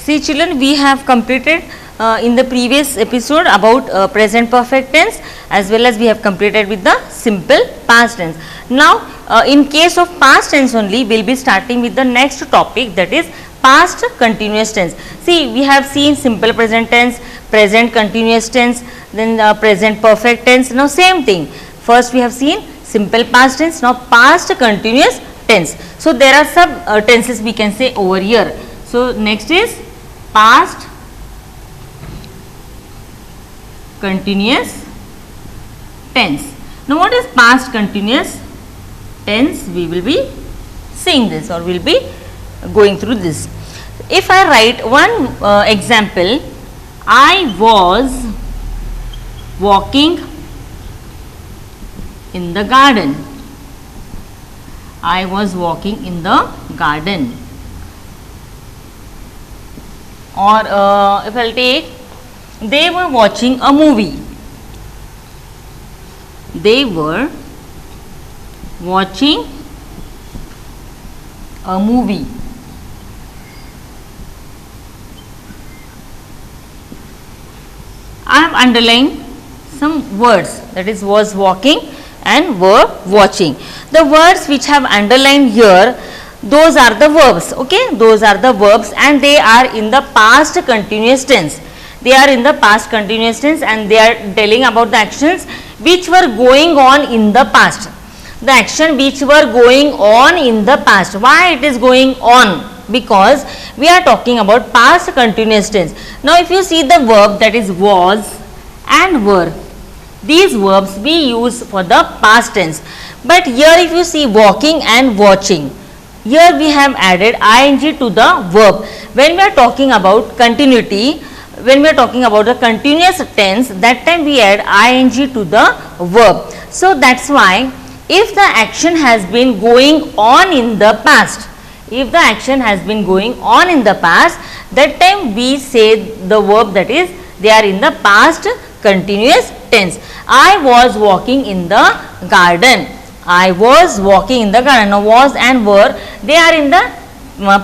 See children, we have completed in the previous episode about present perfect tense, as well as we have completed with the simple past tense. Now in case of past tense only, we will be starting with the next topic, that is past continuous tense. See, we have seen simple present tense, present continuous tense, then present perfect tense. Now same thing, first we have seen simple past tense, now past continuous tense. So there are some tenses we can say over here. So next is past continuous tense. Now what is past continuous tense? We will be seeing this, or we will be going through this. If I write one example, I was walking in the garden. I was walking in the garden. Or if I will take, they were watching a movie. They were watching a movie. I have underlined some words, that is was walking and were watching. The words which have underlined here, those are the verbs, okay, those are the verbs, and they are in the past continuous tense. They are in the past continuous tense, and they are telling about the actions which were going on in the past. The action which were going on in the past. Why it is going on? Because we are talking about past continuous tense. Now if you see the verb, that is was and were, these verbs we use for the past tense. But here if you see walking and watching, here we have added ing to the verb. When we are talking about continuity, when we are talking about the continuous tense, that time we add ing to the verb. So that's why if the action has been going on in the past, if the action has been going on in the past, that time we say the verb, that is they are in the past continuous tense. I was walking in the garden. I was walking in the garden. Now was and were, they are in the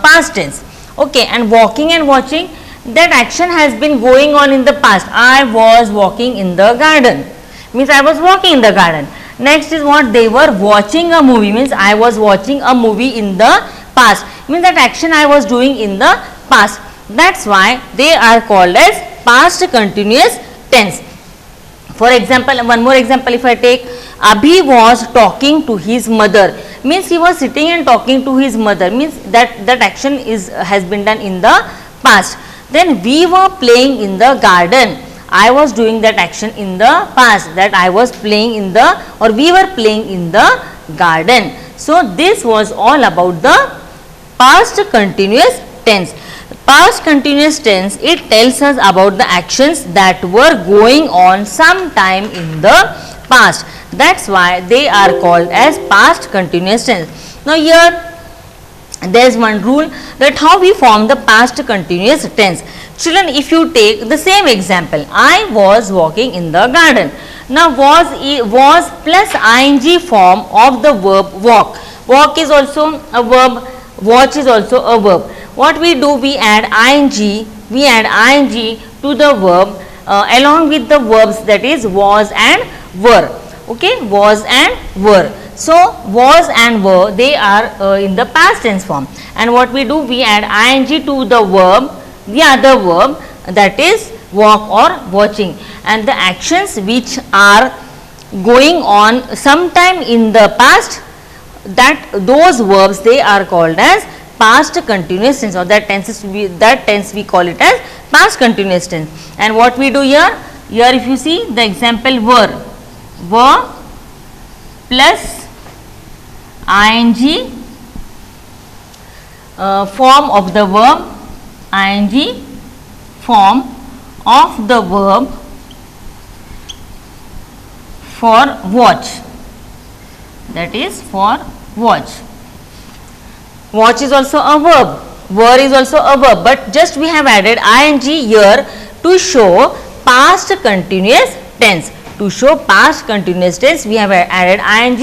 past tense, okay, and walking and watching, that action has been going on in the past. I was walking in the garden, means I was walking in the garden. Next is what? They were watching a movie, means I was watching a movie in the past, means that action I was doing in the past. That's why they are called as past continuous tense. For example, one more example if I take, Abhi was talking to his mother, means he was sitting and talking to his mother, means that action has been done in the past. Then we were playing in the garden. I was doing that action in the past, that I was playing in the, or we were playing in the garden. So this was all about the past continuous tense. Past continuous tense, it tells us about the actions that were going on sometime in the past. That's why they are called as past continuous tense. Now here there is one rule, that how we form the past continuous tense. Children, if you take the same example, I was walking in the garden. Now was plus ing form of the verb walk. Walk is also a verb, watch is also a verb. What we do, we add ing to the verb along with the verbs, that is was and were, okay, was and were. So was and were, they are in the past tense form, and what we do, we add ing to the verb, the other verb, that is walk or watching, and the actions which are going on sometime in the past, that those verbs they are called as past continuous tense, or that tense we call it as past continuous tense. And what we do here if you see the example, were plus ing form of the verb, ing form of the verb for watch, that is for watch. Watch is also a verb, were is also a verb, but just we have added ing here to show past continuous tense. To show past continuous tense, we have added ing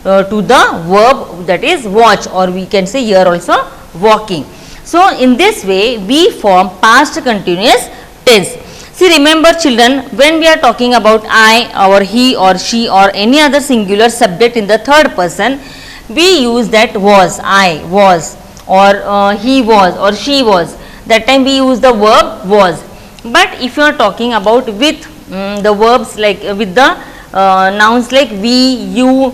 to the verb, that is watch, or we can say here also walking. So in this way we form past continuous tense. See, remember children, when we are talking about I or he or she or any other singular subject in the third person, we use that was, I was, or he was or she was. That time we use the verb was. But if you are talking about with the verbs like with the nouns like we, you,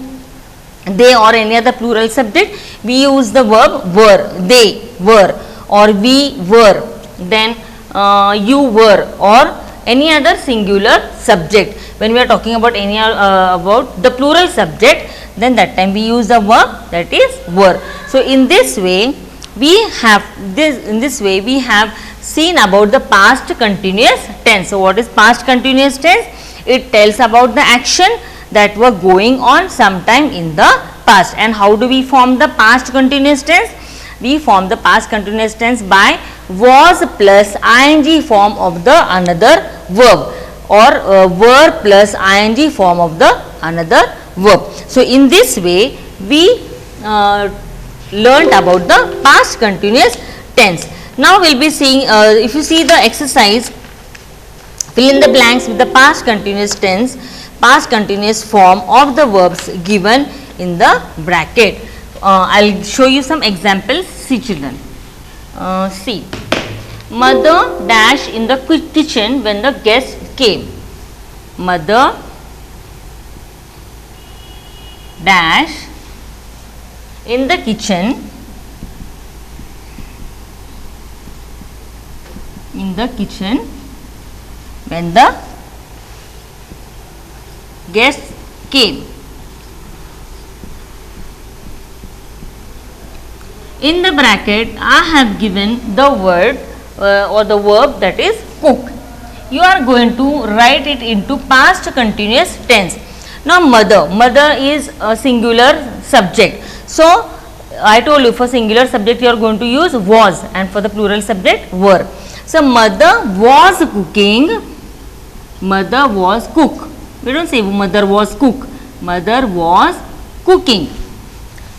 they or any other plural subject, we use the verb were, they were, or we were, then you were, or any other singular subject. When we are talking about any about the plural subject, then that time we use the verb that is were. So in this way we have we have seen about the past continuous tense. So what is past continuous tense? It tells about the action that were going on sometime in the past. And how do we form the past continuous tense? We form the past continuous tense by was plus ing form of the another verb, or were plus ing form of the another verb. So in this way we learnt about the past continuous tense. Now we will be seeing, if you see the exercise, fill in the blanks with the past continuous tense, past continuous form of the verbs given in the bracket. I will show you some examples. See children, see, mother dash in the kitchen when the guest came. Mother dash in the kitchen when the guest came. In the bracket I have given the word or the verb that is cook. You are going to write it into past continuous tense. Now mother is a singular subject. So I told you, for singular subject you are going to use was, and for the plural subject were. So mother was cooking, mother was cook. We don't say mother was cook, mother was cooking.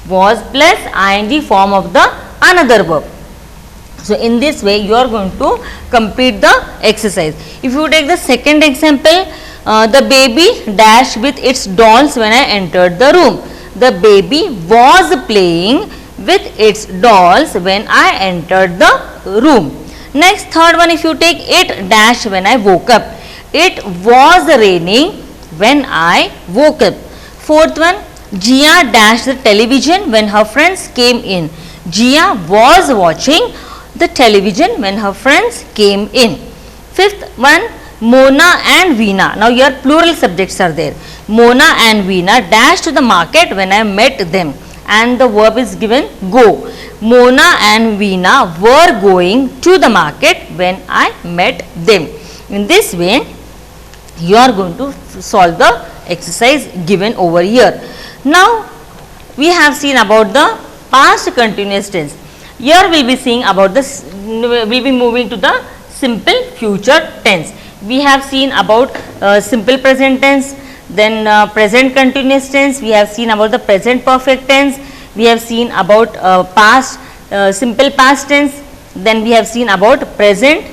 Was plus ing form of the another verb. So in this way you are going to complete the exercise. If you take the second example, the baby dashed with its dolls when I entered the room. The baby was playing with its dolls when I entered the room. Next, third one, if you take it dashed when I woke up. It was raining when I woke up. Fourth one, Jia dashed the television when her friends came in. Jia was watching the television when her friends came in. Fifth one, Mona and Veena. Now your plural subjects are there. Mona and Veena dashed to the market when I met them, and the verb is given go. Mona and Veena were going to the market when I met them. In this way you are going to solve the exercise given over here. Now we have seen about the past continuous tense. Here we will be seeing about this, we will be moving to the simple future tense. We have seen about simple present tense, then present continuous tense, we have seen about the present perfect tense, we have seen about past simple past tense, then we have seen about present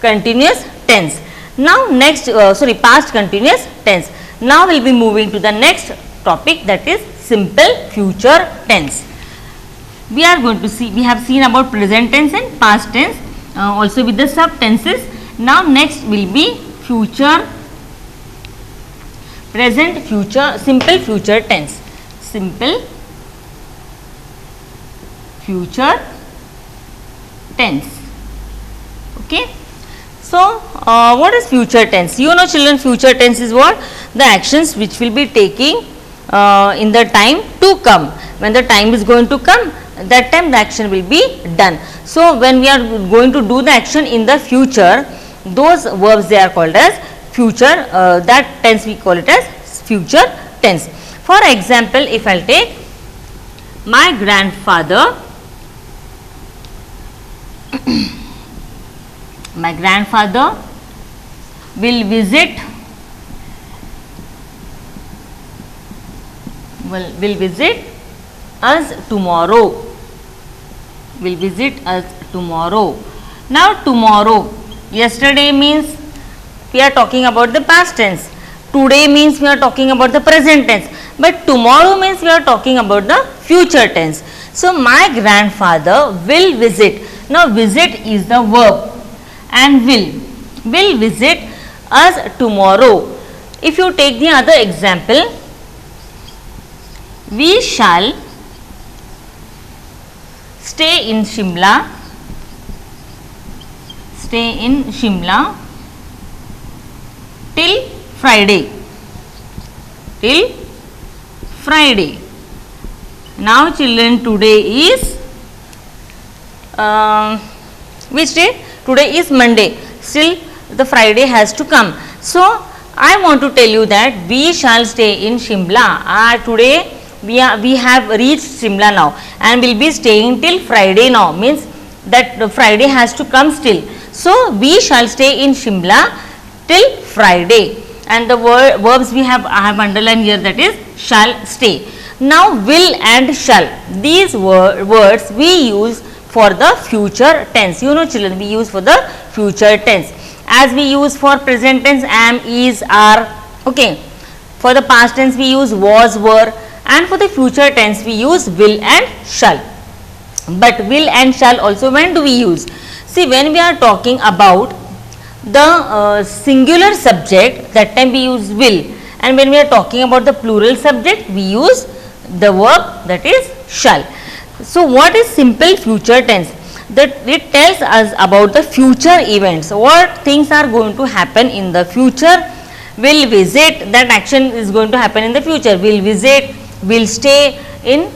continuous tense. Now next, past continuous tense. Now we will be moving to the next topic, that is simple future tense. We are going to see, we have seen about present tense and past tense, also with the sub tenses. Now next will be future, present future, simple future tense. Simple future tense. Okay. So what is future tense? You know children, future tense is what? The actions which will be taking in the time to come. When the time is going to come, that time the action will be done. So when we are going to do the action in the future, those verbs they are called as future, that tense we call it as future tense. For example, if I will take, my grandfather my grandfather will visit us tomorrow, will visit us tomorrow. Now tomorrow, yesterday means we are talking about the past tense, today means we are talking about the present tense, but tomorrow means we are talking about the future tense. So my grandfather will visit. Now visit is the verb and will visit us tomorrow. If you take the other example, we shall stay in Shimla till Friday. Now children, today is which day? Today is Monday. Still the Friday has to come. So I want to tell you that we shall stay in Shimla. Today we have reached Shimla now and will be staying till Friday now, means that the Friday has to come still. So we shall stay in Shimla till Friday, and the verbs I have underlined here, that is shall, stay. Now will and shall, these words we use for the future tense. You know children, we use for the future tense, as we use for present tense am, is, are. Okay, for the past tense we use was, were, and for the future tense we use will and shall. But will and shall also when do we use? See, when we are talking about the singular subject, that time we use will, and when we are talking about the plural subject we use the verb, that is shall. So what is simple future tense? That it tells us about the future events, what things are going to happen in the future. Will visit, that action is going to happen in the future. Will visit, will stay, in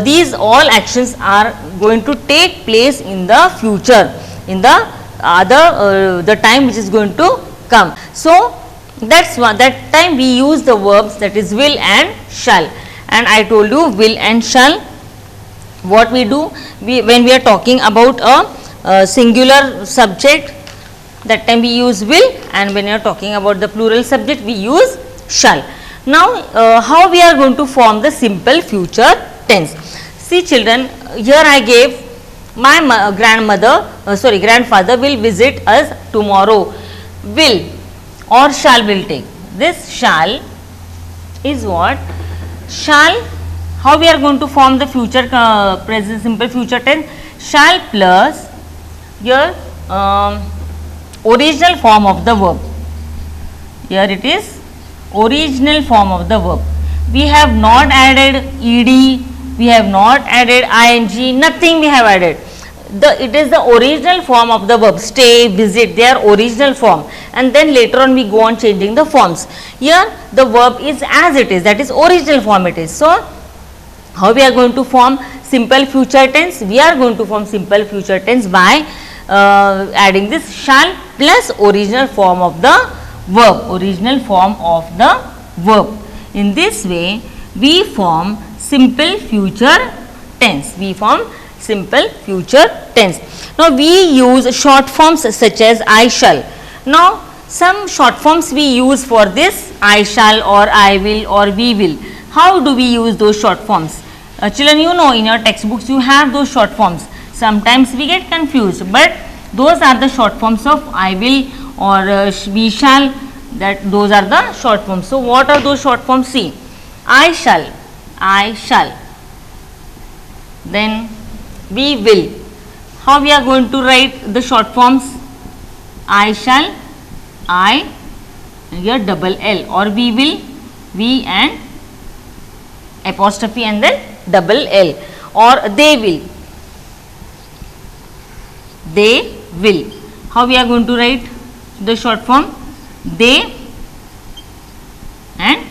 these all actions are going to take place in the future, in the the time which is going to come. So that's one, that time we use the verbs, that is will and shall. And I told you will and shall, what we do, when we are talking about a singular subject, that time we use will, and when you are talking about the plural subject we use shall. Now how we are going to form the simple future tense? See children, here I gave my grandfather will visit us tomorrow. Will or shall will take. This shall is what? Shall, how we are going to form the future present simple future tense? Shall plus your original form of the verb. Here it is original form of the verb. We have not added ed, we have not added ing, nothing we have added. It is the original form of the verb. Stay, visit, they are original form, and then later on we go on changing the forms. Here the verb is as it is, that is original form it is. So how we are going to form simple future tense? We are going to form simple future tense by adding this shall plus original form of the verb, In this way we form simple future tense. Now we use short forms such as I shall. Now some short forms we use for this, I shall or I will or we will. How do we use those short forms? Children, you know, in your textbooks you have those short forms. Sometimes we get confused, but those are the short forms of I will or we shall, those are the short forms. So what are those short forms? See, I shall, then we will. How we are going to write the short forms? I shall, I, here double L, or we will, we and apostrophe and then double L, or they will. How we are going to write the short form? They and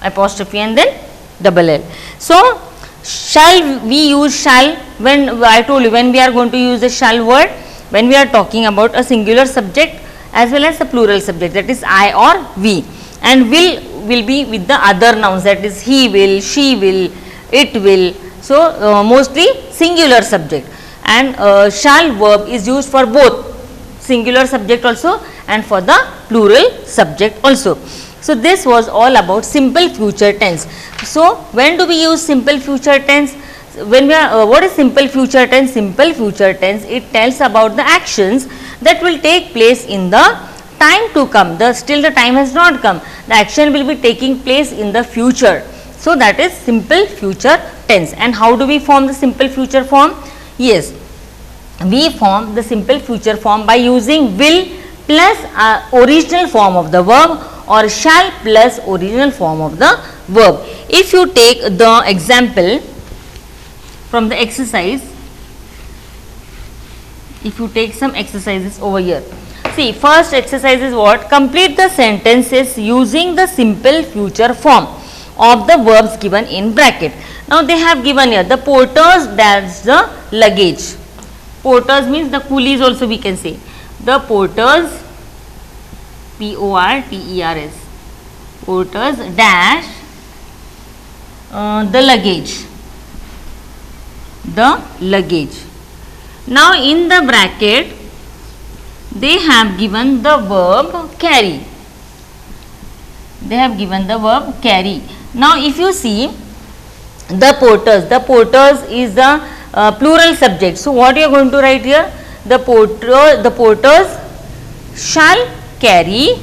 apostrophe and then double L. So shall, we use shall when I told you, when we are going to use the shall word, when we are talking about a singular subject as well as a plural subject, that is I or we, and will be with the other nouns, that is he will, she will, it will. So mostly singular subject, and shall verb is used for both singular subject also and for the plural subject also. So this was all about simple future tense. So when do we use simple future tense? when we are, what is simple future tense? Simple future tense, it tells about the actions that will take place in the time to come. Still the time has not come. The action will be taking place in the future. So that is simple future tense. And how do we form the simple future form? Yes, we form the simple future form by using will plus original form of the verb, or shall plus original form of the verb. If you take the example from the exercise, if you take some exercises over here, see, first exercise is what? Complete the sentences using the simple future form of the verbs given in bracket. Now they have given here the porters dash the luggage. Porters means the coolies also we can say. The porters, P-O-R-T-E-R-S, porters dash the luggage. The luggage. Now in the bracket they have given the verb carry. They have given the verb carry. Now if you see the porters is the plural subject. So what you are going to write here? The porters shall carry.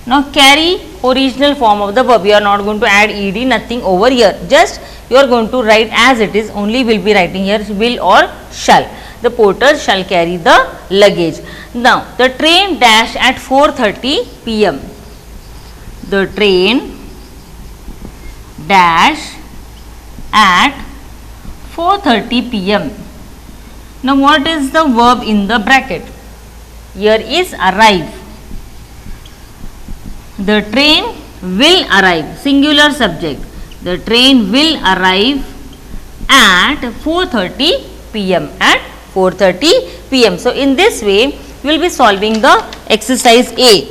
Now carry, original form of the verb. You are not going to add ed, nothing over here. Just you are going to write as it is. Only will be writing here will or shall. The porters shall carry the luggage. Now the train dash at 4:30 p.m. The train dash at 4:30 p.m. Now what is the verb in the bracket? Here is arrive. The train will arrive, singular subject. The train will arrive at 4:30 p.m. At 4:30 p.m. So in this way we will be solving the exercise A.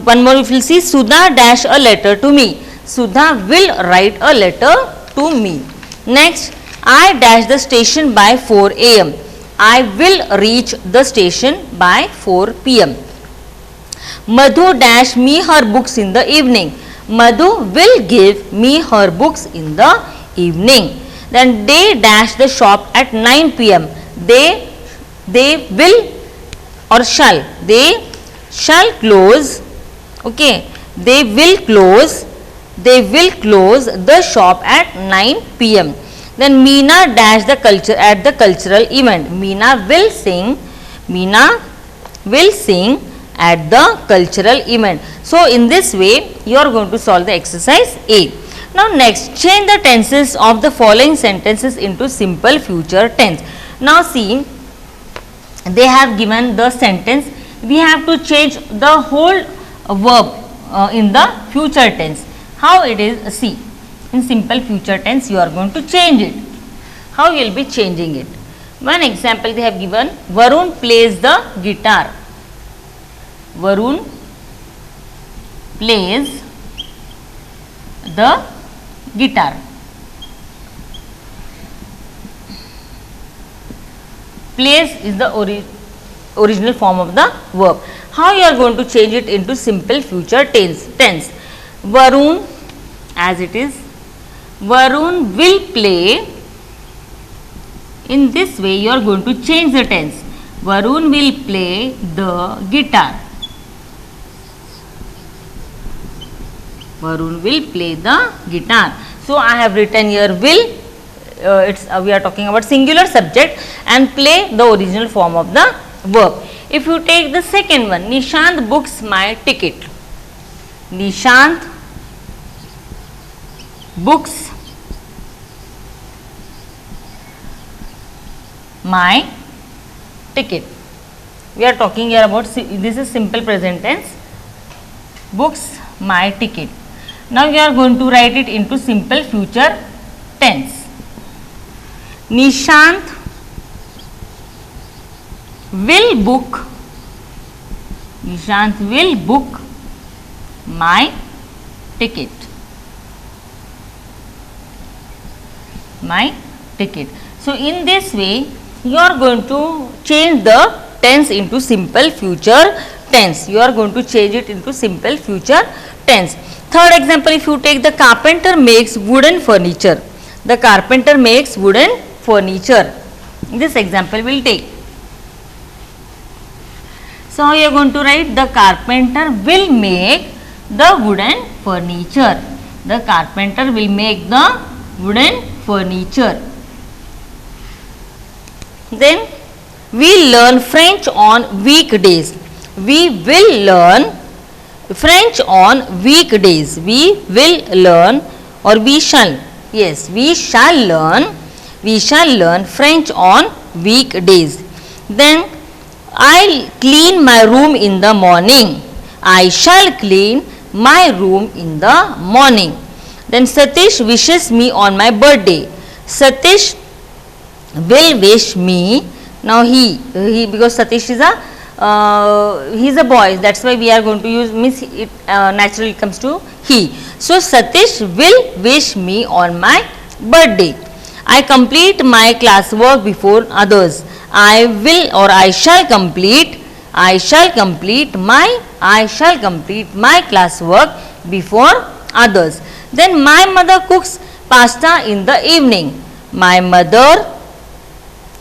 One more we will see, Sudha dash a letter to me. Sudha will write a letter to me. Next, I dash the station by 4 a.m. I will reach the station by 4 p.m. Madhu dash me her books in the evening. Madhu will give me her books in the evening. Then they dash the shop at 9 p.m. They will or shall. They shall close. Okay. They will close the shop at 9 p.m. Then Meena dash the at the cultural event. Meena will sing at the cultural event. So in this way you are going to solve the exercise A. Now next, change the tenses of the following sentences into simple future tense. Now see, they have given the sentence, we have to change the whole verb in the future tense. How it is? See, in simple future tense you are going to change it. How you will be changing it? One example they have given, Varun plays the guitar. Varun plays the guitar. Plays is the original form of the verb. How you are going to change it into simple future tense? Varun, as it is, Varun will play. In this way you are going to change the tense. Varun will play the guitar. Varun will play the guitar. So I have written here will, we are talking about singular subject, and play the original form of the verb. If you take the second one, Nishant books my ticket. Nishant books my ticket. We are talking here about, this is simple present tense, books my ticket. Now we are going to write it into simple future tense. Nishant will book my ticket. So in this way you are going to change the tense into simple future tense. You are going to change it into simple future tense. Third example, if you take, the carpenter makes wooden furniture. The carpenter makes wooden furniture. This example will take. So, you are going to write, the carpenter will make the wooden furniture. The carpenter will make the wooden furniture. Then we learn French on weekdays. We will learn French on weekdays. We will learn, or we shall. Yes, we shall learn. We shall learn French on weekdays. Then I'll clean my room in the morning. I shall clean my room in the morning. Then Satish wishes me on my birthday. Satish will wish me. Now he because Satish is he's a boy, that's why we are going to use, means it naturally comes to he. So Satish will wish me on my birthday. I complete my classwork before others. I will, or I shall complete my classwork before others. Then my mother cooks pasta in the evening. My mother,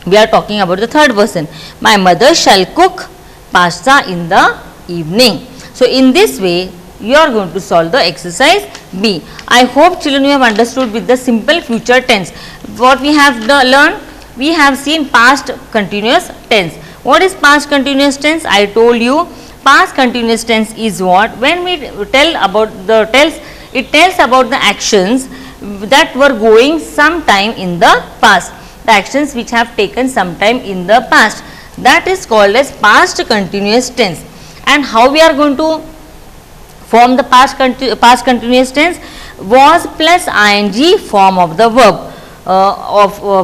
we are talking about the third person. My mother shall cook pasta in the evening. So in this way you are going to solve the exercise B. I hope children you have understood with the simple future tense. What we have learned? We have seen past continuous tense. What is past continuous tense? I told you, past continuous tense is what? When we tell about the it tells about the actions that were going sometime in the past. The actions which have taken sometime in the past. That is called as past continuous tense. And how we are going to form the past continuous tense? Was plus ing form of the verb,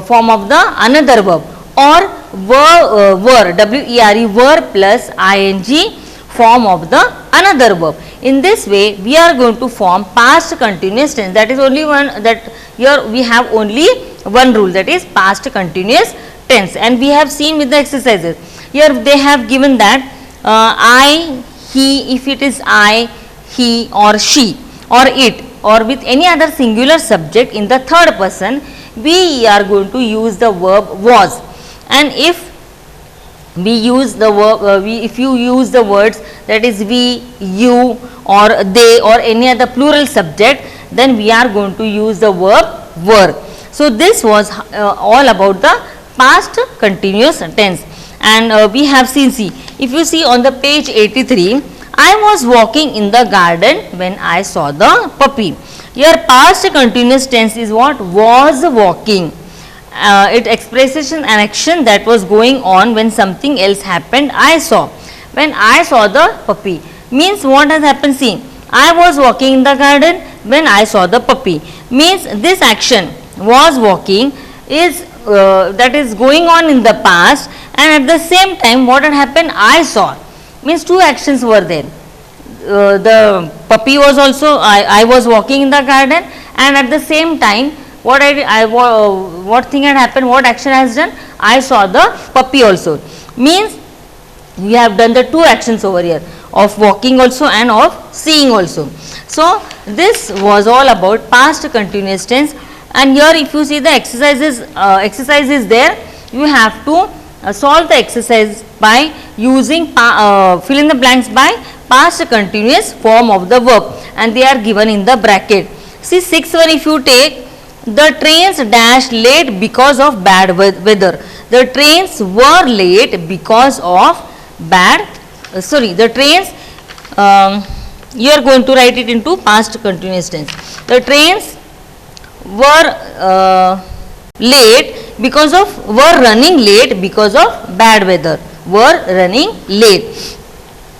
form of the another verb, or were were plus ing form of the another verb. In this way we are going to form past continuous tense. That is only one, that here we have only one rule, that is past continuous tense, and we have seen with the exercises. Here they have given that I, he, if it is I, he or she or it, or with any other singular subject in the third person, we are going to use the verb was. And if we use the verb, if you use the words, that is we, you or they or any other plural subject, then we are going to use the verb were. So this was all about the past continuous tense. And we have seen, see, if you see on the page 83, I was walking in the garden when I saw the puppy. Here past continuous tense is what? Was walking. It expresses an action that was going on when something else happened. I saw. When I saw the puppy, means what has happened? See, I was walking in the garden when I saw the puppy. Means this action, was walking, is that is going on in the past, and at the same time what had happened? I saw. Means two actions were there. The puppy was also, I was walking in the garden, and at the same time what what thing had happened, what action has done? I saw the puppy also. Means we have done the two actions over here, of walking also and of seeing also. So this was all about past continuous tense. And here if you see the exercises, exercises there, you have to solve the exercise by using fill in the blanks by past continuous form of the verb, and they are given in the bracket. See, sixth one, if you take, the trains dashed late because of bad weather. The trains were late because of the trains, you are going to write it into past continuous tense. The trains were running late because of bad weather. Were running late.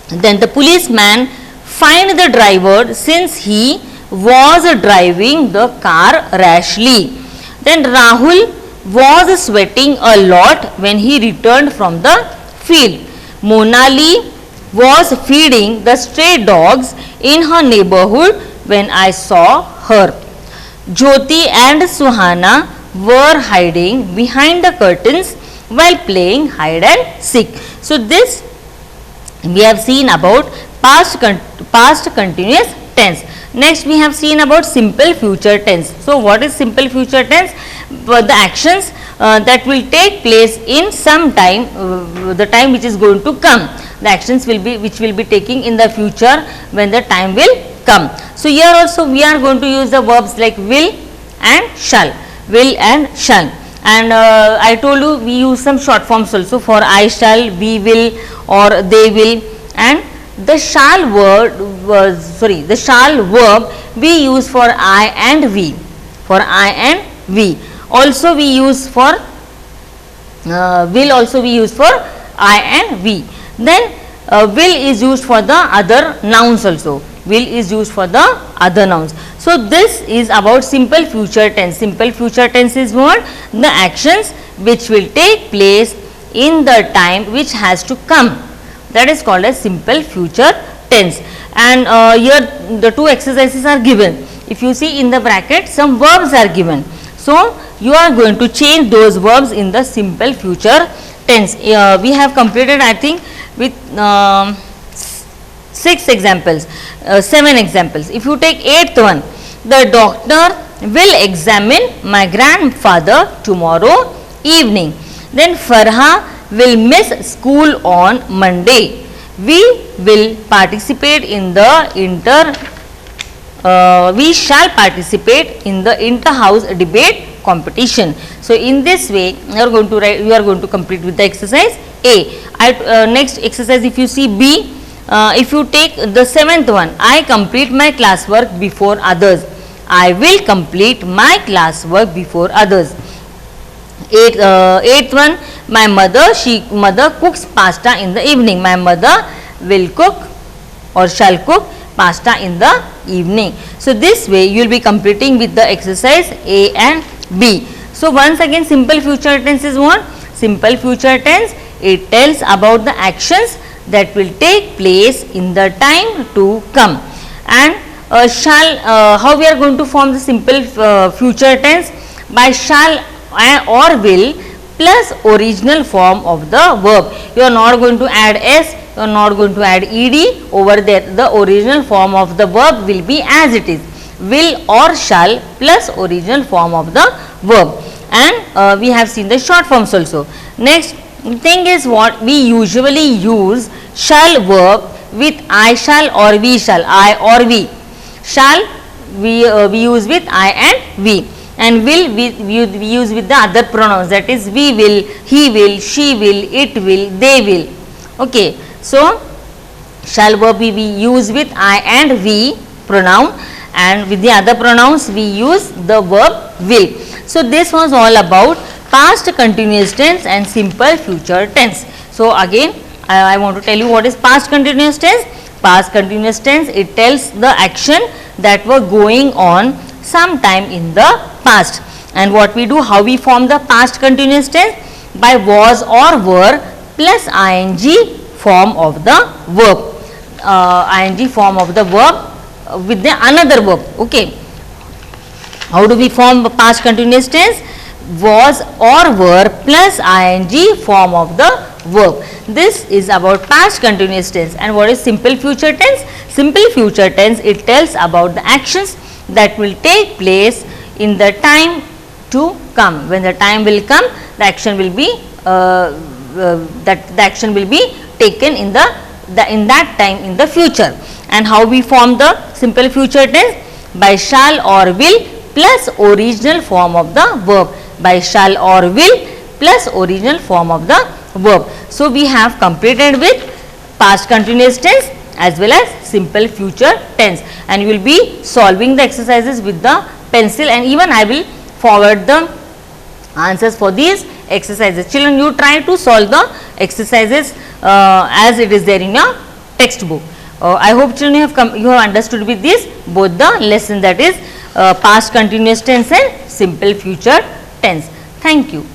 Then the policeman fined the driver since he was driving the car rashly. Then Rahul was sweating a lot when he returned from the field. Monali was feeding the stray dogs in her neighborhood when I saw her. Jyoti and Suhana were hiding behind the curtains while playing hide and seek. So this we have seen about past continuous tense. tense. Next we have seen about simple future tense. So what is simple future tense? The actions that will take place in some time, the time which is going to come. The actions will be which will be taking in the future when the time will come. So here also we are going to use the verbs like will and shall, will and shall. And I told you we use some short forms also for I shall, we will, or they will. And the shall word the shall verb we use for I and we, for I and we. Also we use for will, also we use for I and we. Then will is used for the other nouns also, will is used for the other nouns. So this is about simple future tense. Simple future tense is what? The actions which will take place in the time which has to come. That is called as simple future tense. And here the two exercises are given. If you see in the bracket, some verbs are given. So you are going to change those verbs in the simple future tense. We have completed, I think, with 6 examples, 7 examples. If you take 8th one, the doctor will examine my grandfather tomorrow evening. Then Farha will miss school on Monday. We will participate in the we shall participate in the inter-house debate competition. So in this way you are going to write, you are going to complete with the exercise A. Next exercise, if you see B, if you take the 7th one, I complete my classwork before others. I will complete my classwork before others. 8th one, my mother cooks pasta in the evening. My mother will cook or shall cook pasta in the evening. So this way you will be completing with the exercise A and B. So once again, simple future tense is what? Simple future tense, it tells about the actions that will take place in the time to come. And shall, how we are going to form the simple future tense? By shall or will plus original form of the verb. You are not going to add s, you are not going to add ed over there. The original form of the verb will be as it is, will or shall plus original form of the verb. And we have seen the short forms also. Next thing is what? We usually use shall verb with I shall or we shall, I or we. Shall we use with I and we. And will we use with the other pronouns, that is we will, he will, she will, it will, they will. Okay. So shall verb we use with I and we pronoun, and with the other pronouns we use the verb will. So this was all about past continuous tense and simple future tense. So again I want to tell you what is past continuous tense. Past continuous tense, it tells the action that were going on sometime in the past. And what we do, how we form the past continuous tense? By was or were plus ing form of the verb, ing form of the verb with the another verb. Okay. How do we form past continuous tense? Was or were plus ing form of the verb. This is about past continuous tense. And what is simple future tense? Simple future tense, it tells about the actions that will take place in the time to come. When the time will come, the action will be taken in that time in the future. And how we form the simple future tense? By shall or will plus original form of the verb. By shall or will plus original form of the verb. So we have completed with past continuous tense as well as simple future tense, and you will be solving the exercises with the pencil, and even I will forward the answers for these exercises. Children, you try to solve the exercises as it is there in your textbook. I hope children you have understood with this both the lesson, that is past continuous tense and simple future tense. Thank you.